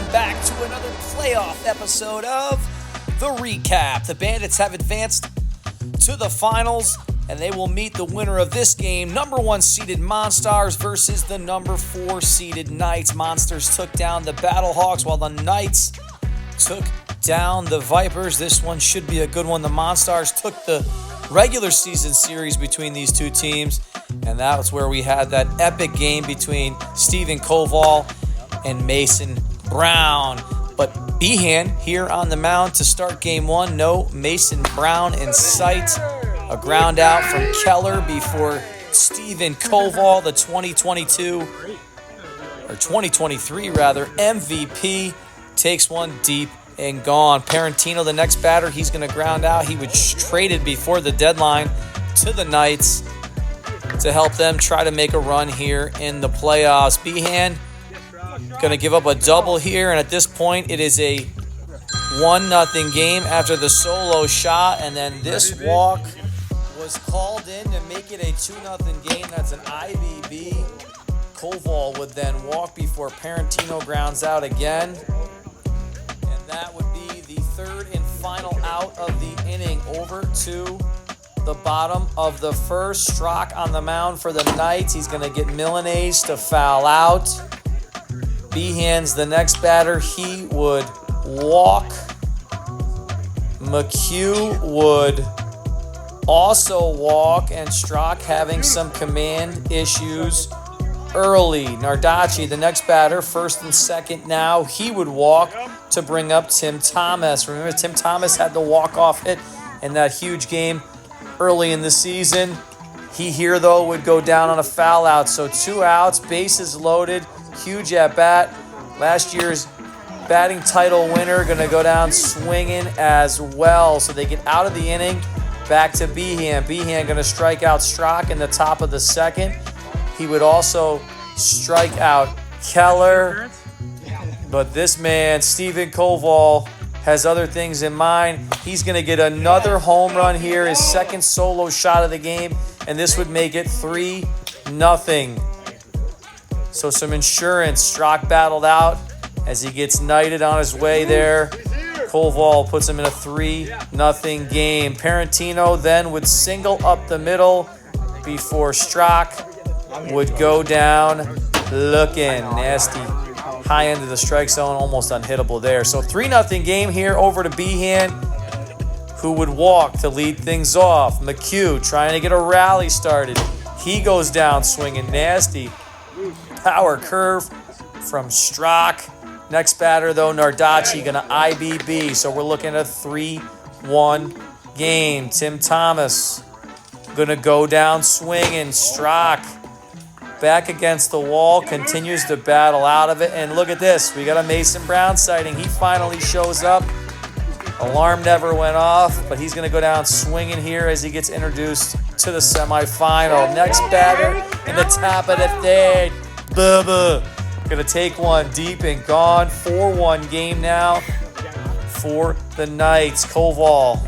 welcome back to another playoff episode of The Recap. The Bandits have advanced to the finals, and they will meet the winner of this game, number 1 seeded MONSTARS versus the number 4 seeded Knights. Monsters took down the Battlehawks, while the Knights took down the Vipers. This one should be a good one. The MONSTARS took the regular season series between these two teams, and that was where we had that epic game between Stephen Koval and Mason Brown. But Behan here on the mound to start game one. No Mason Brown in sight. A ground out from Keller before Stephen Koval, the 2023 MVP, takes one deep and gone. Parentino, the next batter, he's going to ground out. He was traded before the deadline to the Knights to help them try to make a run here in the playoffs. Behan going to give up a double here, and at this point it is a 1-0 game after the solo shot, and then this walk was called in to make it a 2-0 game. That's an IVB. Koval would then walk before Parentino grounds out again, and that would be the third and final out of the inning. Over to the bottom of the first. Strock on the mound for the Knights. He's going to get Milanese to foul out. Behan's the next batter. He would walk. McHugh would also walk, and Strock having some command issues early. Nardacci, the next batter, first and second now. He would walk to bring up Tim Thomas. Remember, Tim Thomas had the walk-off hit in that huge game early in the season. He here, though, would go down on a foul out. So 2 outs, bases loaded, huge at bat. Last year's batting title winner going to go down swinging as well. So they get out of the inning, back to Behan. Behan going to strike out Strock in the top of the second. He would also strike out Keller. But this man, Stephen Koval, has other things in mind. He's going to get another home run here, his second solo shot of the game, and this would make it 3-0. So some insurance. Strock battled out as he gets knighted on his way there. Koval puts him in a 3-0 game. Parentino then would single up the middle before Strock would go down looking nasty. High end of the strike zone, almost unhittable there. So 3-0 game here. Over to Behan, who would walk to lead things off. McHugh trying to get a rally started. He goes down swinging nasty. Power curve from Strock. Next batter, though, Nardacci going to IBB. So we're looking at a 3-1 game. Tim Thomas going to go down swinging. Strock back against the wall, continues to battle out of it. And look at this. We got a Mason Brown sighting. He finally shows up. Alarm never went off, but he's going to go down swinging here as he gets introduced to the semifinal. Next batter in the top of the third. Bubba. Going to take one deep and gone. 4-1 game now for the Knights. Koval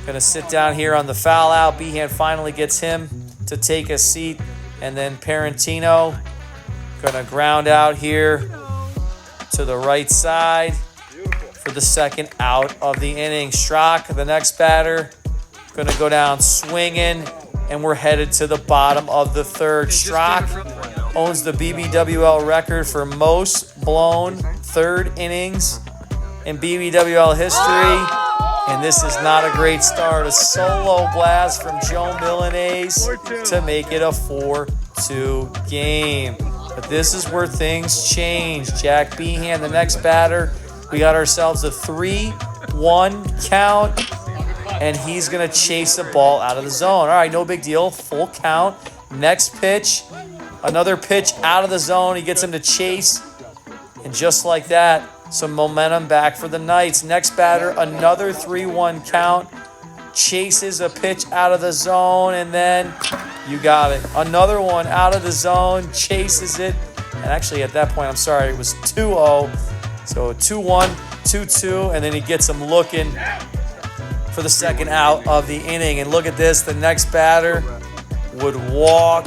going to sit down here on the foul out. Behan finally gets him to take a seat. And then Parentino going to ground out here to the right side for the second out of the inning. Strock, the next batter, going to go down swinging, and we're headed to the bottom of the third. Strock owns the BBWL record for most blown third innings in BBWL history. And this is not a great start. A solo blast from Joe Milanese to make it a 4-2 game. But this is where things change. Jack Behan, the next batter. We got ourselves a 3-1 count. And he's going to chase the ball out of the zone. All right, no big deal. Full count. Next pitch. Another pitch out of the zone. He gets him to chase. And just like that, some momentum back for the Knights. Next batter, another 3-1 count. Chases a pitch out of the zone, and then you got it. Another one out of the zone, chases it. And actually at that point, I'm sorry, it was 2-0. So 2-1, 2-2, and then he gets him looking for the second out of the inning. And look at this, the next batter would walk.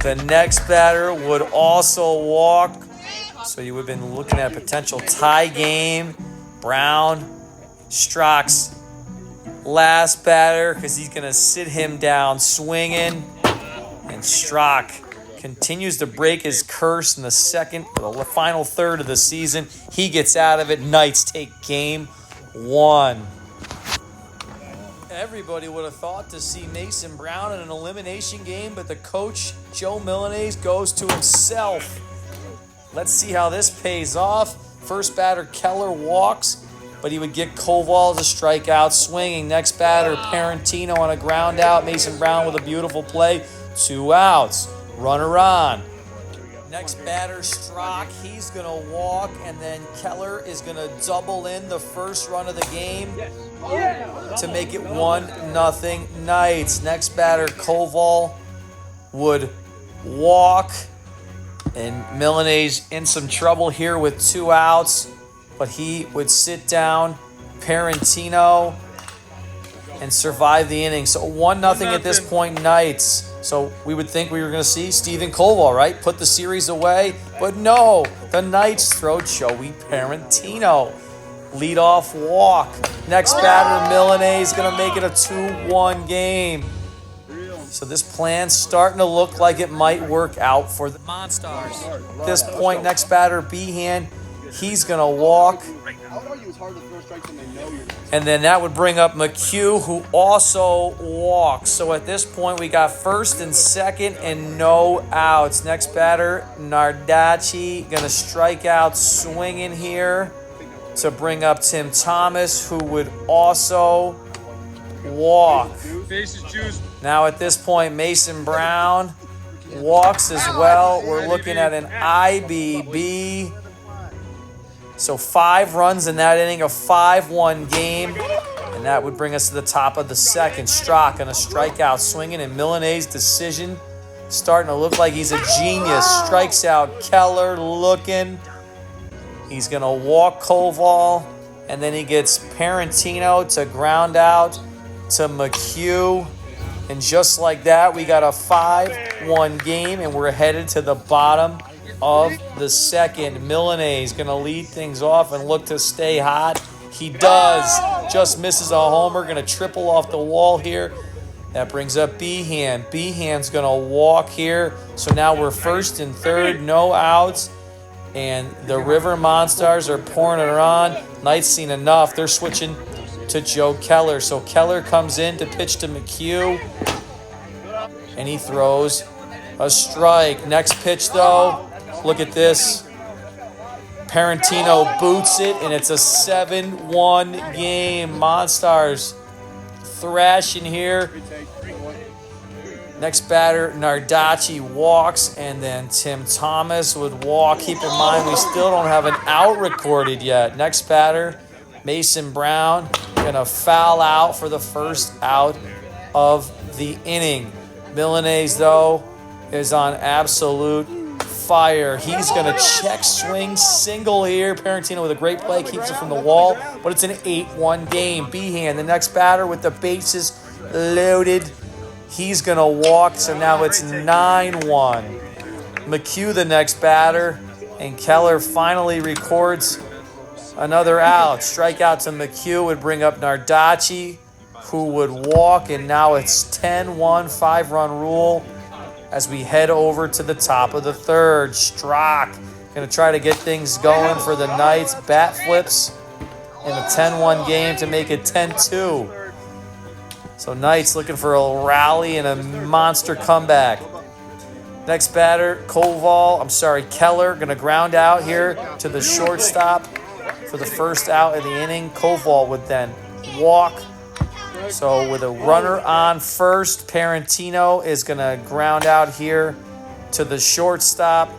The next batter would also walk. So you would have been looking at a potential tie game. Brown, Strock's last batter, because he's going to sit him down swinging. And Strock continues to break his curse in the final third of the season. He gets out of it. Knights take game 1. Everybody would have thought to see Mason Brown in an elimination game, but the coach, Joe Milanese, goes to himself. Let's see how this pays off. First batter, Keller walks, but he would get Koval as a strikeout swinging. Next batter, Parentino on a ground out. Mason Brown with a beautiful play. 2 outs. Runner on. Next batter, Strock. He's going to walk, and then Keller is going to double in the first run of the game to make it 1-0 Knights. Next batter, Koval would walk, and Milanese in some trouble here with 2 outs, but he would sit down Parentino and survive the inning. So 1-0 at this point, Knights. So we would think we were going to see Steven Koval, right? Put the series away. But no, the Knights throw Joey Parentino. Leadoff walk. Next batter, Milanese, going to make it a 2-1 game. So this plan's starting to look like it might work out for the MONSTARS. At this point, next batter, Behan. He's going to walk. And then that would bring up McHugh, who also walks. So at this point, we got first and second and no outs. Next batter, Nardacci, going to strike out swinging here to bring up Tim Thomas, who would also walk. Now at this point, Mason Brown walks as well. We're looking at an IBB. So 5 runs in that inning, a 5-1 game. And that would bring us to the top of the second. Strock on a strikeout swinging, and Milanese decision starting to look like he's a genius. Strikes out Keller looking. He's going to walk Koval, and then he gets Parentino to ground out to McHugh. And just like that, we got a 5-1 game, and we're headed to the bottom of the second. Milanese going to lead things off and look to stay hot. He does. Just misses a homer. Going to triple off the wall here. That brings up Behan. Behan's going to walk here. So now we're first and third, no outs. And the River MONSTARS are pouring it on. Knights seen enough. They're switching to Joe Keller. So Keller comes in to pitch to McHugh. And he throws a strike. Next pitch, though. Look at this. Parentino boots it, and it's a 7-1 game. MONSTARS thrashing here. Next batter, Nardacci walks, and then Tim Thomas would walk. Keep in mind, we still don't have an out recorded yet. Next batter, Mason Brown, gonna foul out for the first out of the inning. Milanese, though, is on absolute fire. He's going to check swing single here. Parentino with a great play, keeps it from the wall, but it's an 8-1 game. Behan, the next batter with the bases loaded. He's going to walk, so now it's 9-1. McHugh, the next batter, and Keller finally records another out. Strikeout to McHugh would bring up Nardacci, who would walk, and now it's 10-1, 5-run rule as we head over to the top of the third. Strock going to try to get things going for the Knights. Bat flips in a 10-1 game to make it 10-2. So Knights looking for a rally and a monster comeback. Next batter, Keller going to ground out here to the shortstop for the first out of the inning. Koval would then walk. So with a runner on first, Parentino is going to ground out here to the shortstop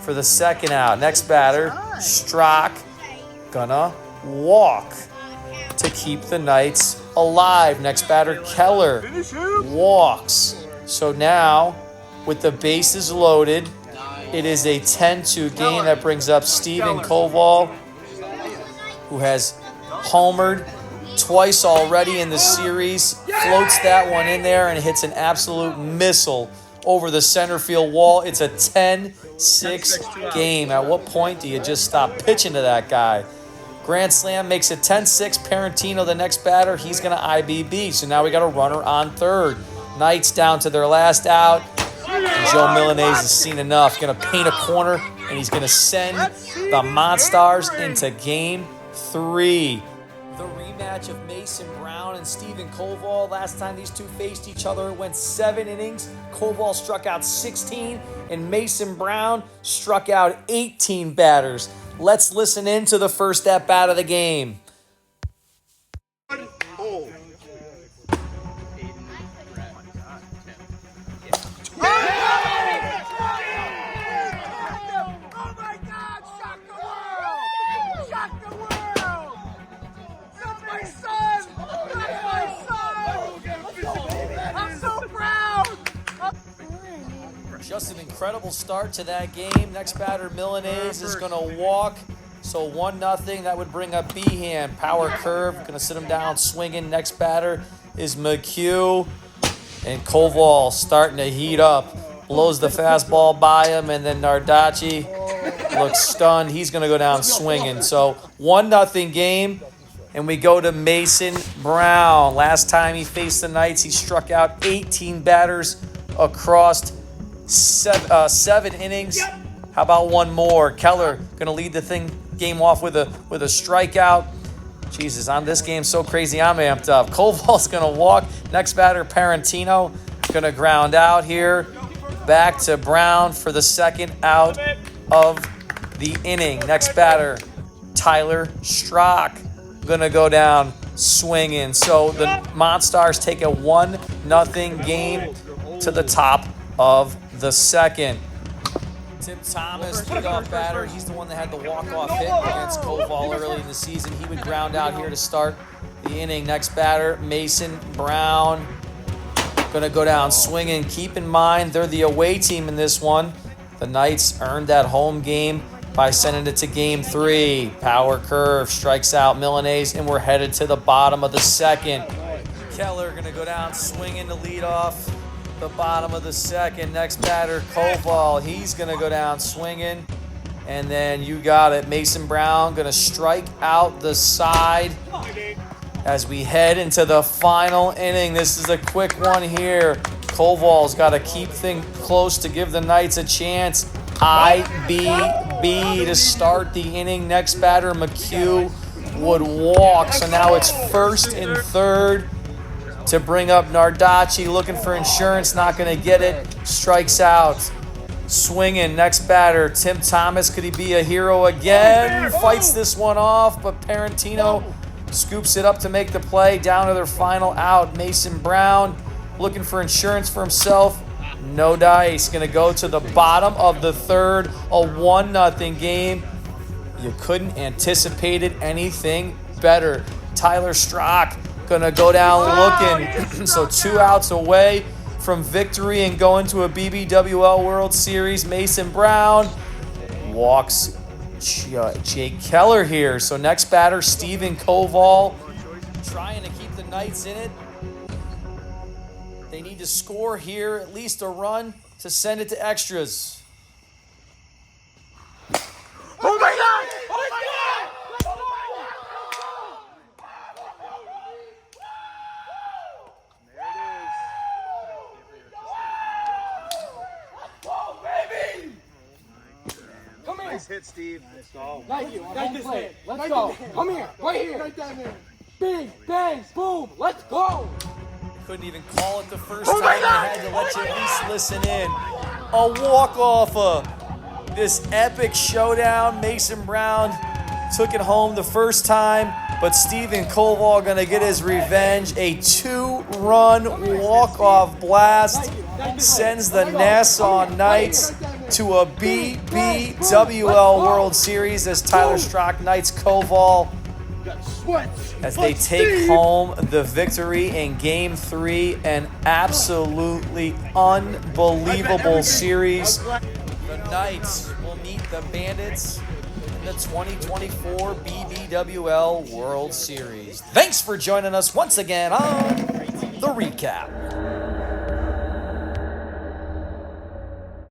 for the second out. Next batter, Strock, gonna walk to keep the Knights alive. Next batter, Keller, walks. So now, with the bases loaded, it is a 10-2 game. That brings up Steven Koval, who has homered twice already in the series, floats that one in there and hits an absolute missile over the center field wall. It's a 10-6 game. At what point do you just stop pitching to that guy? Grand slam makes it 10-6. Parentino, the next batter, he's going to IBB. So now we got a runner on third. Knights down to their last out. And Joe Milanese has seen enough. Going to paint a corner, and he's going to send the MONSTARS into Game 3. The rematch of Mason Brown and Stephen Koval. Last time these two faced each other, it went 7 innings. Koval struck out 16, and Mason Brown struck out 18 batters. Let's listen in to the first at-bat of the game. Just an incredible start to that game. Next batter, Milanese, is going to walk. So 1-0. That would bring up Behan. Power curve. Going to sit him down swinging. Next batter is McHugh. And Koval starting to heat up. Blows the fastball by him. And then Nardacci looks stunned. He's going to go down swinging. So 1-0 game. And we go to Mason Brown. Last time he faced the Knights, he struck out 18 batters across 7 innings. How about one more? Keller going to lead the game off with a strikeout. Jesus, on this game so crazy, I'm amped up. Koval's going to walk. Next batter, Parentino, going to ground out here. Back to Brown for the second out of the inning. Next batter, Tyler Strock, going to go down swinging. So the MONSTARS take a 1-0 game to the top of the second. Tim Thomas, leadoff batter. He's the one that had the walk-off hit against Koval early in the season. He would ground out here to start the inning. Next batter, Mason Brown, going to go down swinging. Keep in mind, they're the away team in this one. The Knights earned that home game by sending it to Game 3. Power curve, strikes out Milanese, and we're headed to the bottom of the second. Keller going to go down swinging to lead off the bottom of the second. Next batter, Koval. He's going to go down swinging. And then you got it. Mason Brown going to strike out the side as we head into the final inning. This is a quick one here. Koval's got to keep things close to give the Knights a chance. IBB to start the inning. Next batter, McHugh, would walk. So now it's first and third to bring up Nardacci, looking for insurance, not going to get it. Strikes out. Swinging. Next batter, Tim Thomas. Could he be a hero again? Fights this one off, but Parentino scoops it up to make the play. Down to their final out. Mason Brown looking for insurance for himself. No dice. Going to go to the bottom of the third. A 1-0 game. You couldn't anticipate it anything better. Tyler Strock going to go down looking. So 2 outs away from victory and going to a BBWL World Series. Mason Brown walks Jake Keller here. So next batter, Stephen Koval, trying to keep the Knights in it. They need to score here, at least a run, to send it to extras. Oh my God! Oh my God! Nice hit, Steve. Let's go. Thank you. Let's go. Come here. Right here. Right down there. Bing, bang, boom. Let's go. Couldn't even call it the first time. I had to let you at least listen in. A walk-off. This epic showdown. Mason Brown took it home the first time, but Stephen Koval going to get his revenge. A 2-run walk-off blast sends the Nassau Knights to a BBWL World Series as Tyler Strock Knights Koval as they take home the victory in Game 3. An absolutely unbelievable series. The Knights will meet the Bandits in the 2024 BBWL World Series. Thanks for joining us once again on The Recap.